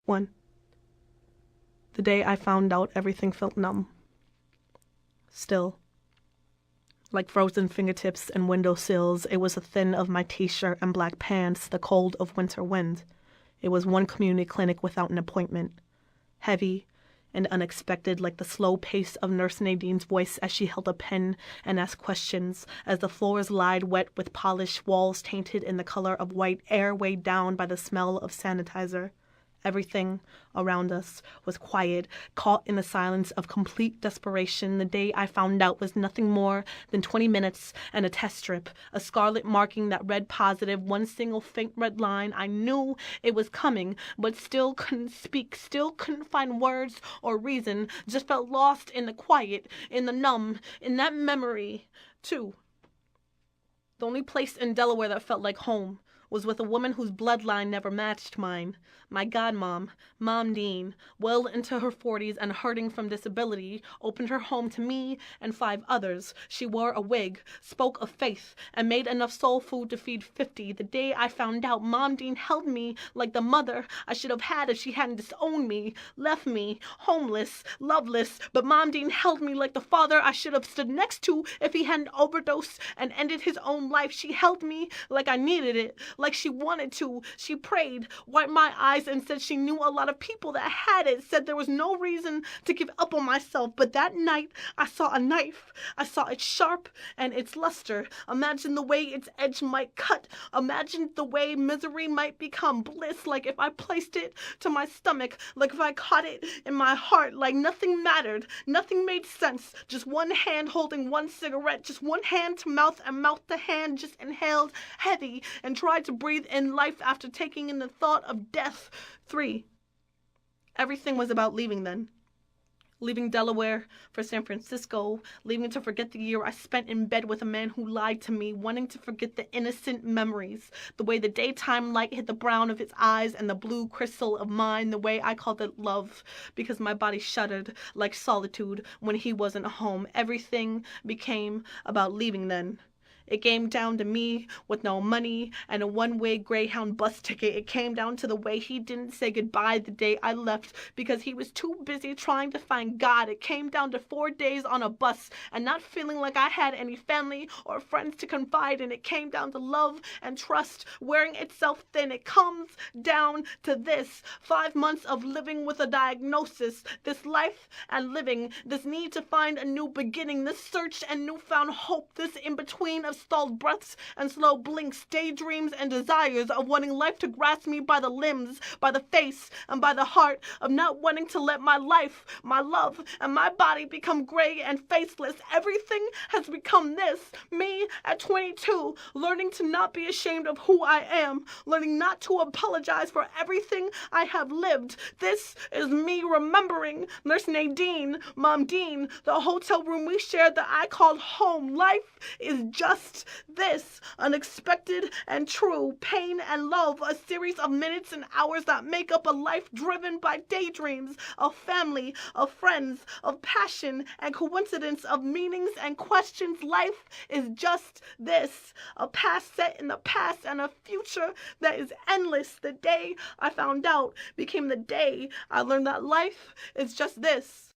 1. The day I found out, everything felt numb. Still. Like frozen fingertips and windowsills, it was the thin of my t-shirt and black pants, the cold of winter wind. It was one community clinic without an appointment. Heavy and unexpected, like the slow pace of Nurse Nadine's voice as she held a pen and asked questions, as the floors lied wet with polish, walls tainted in the color of white, air weighed down by the smell of sanitizer. Everything around us was quiet, caught in the silence of complete desperation. The day I found out was nothing more than 20 minutes and a test strip, a scarlet marking that read positive, one single faint red line. I knew it was coming, but still couldn't speak, still couldn't find words or reason, just felt lost in the quiet, in the numb, in that memory, too. The only place in Delaware that felt like home was with a woman whose bloodline never matched mine. My godmom, Mom Dean, well into her 40s and hurting from disability, opened her home to me and 5 others. She wore a wig, spoke of faith, and made enough soul food to feed 50. The day I found out, Mom Dean held me like the mother I should have had if she hadn't disowned me, left me, homeless, loveless. But Mom Dean held me like the father I should have stood next to if he hadn't overdosed and ended his own life. She held me like I needed it, like she wanted to. She prayed, wiped my eyes, and said she knew a lot of people that had it, said there was no reason to give up on myself. But that night, I saw a knife. I saw it sharp and its luster. Imagine the way its edge might cut. Imagine the way misery might become bliss, like if I placed it to my stomach, like if I caught it in my heart, like nothing mattered, nothing made sense. Just one hand holding one cigarette, just one hand to mouth and mouth to hand, just inhaled heavy and tried to breathe in life after taking in the thought of death. 3. Everything was about leaving then. Leaving Delaware for San Francisco, leaving to forget the year I spent in bed with a man who lied to me, wanting to forget the innocent memories, the way the daytime light hit the brown of his eyes and the blue crystal of mine, the way I called it love, because my body shuddered like solitude when he wasn't home. Everything became about leaving then. It came down to me with no money and a one-way Greyhound bus ticket. It came down to the way he didn't say goodbye the day I left because he was too busy trying to find God. It came down to 4 days on a bus and not feeling like I had any family or friends to confide in. It came down to love and trust wearing itself thin. It comes down to this: 5 months of living with a diagnosis, this life and living, this need to find a new beginning, this search and newfound hope, this in-between of stalled breaths and slow blinks, daydreams and desires of wanting life to grasp me by the limbs, by the face, and by the heart, of not wanting to let my life, my love, and my body become gray and faceless. Everything has become this: me at 22, learning to not be ashamed of who I am, learning not to apologize for everything I have lived. This is me remembering Nurse Nadine, Mom Dean, the hotel room we shared that I called home. Life is just this: unexpected and true, pain and love, a series of minutes and hours that make up a life driven by daydreams of family, of friends, of passion and coincidence, of meanings and questions. Life is just this: a past set in the past and a future that is endless. The day I found out became the day I learned that life is just this.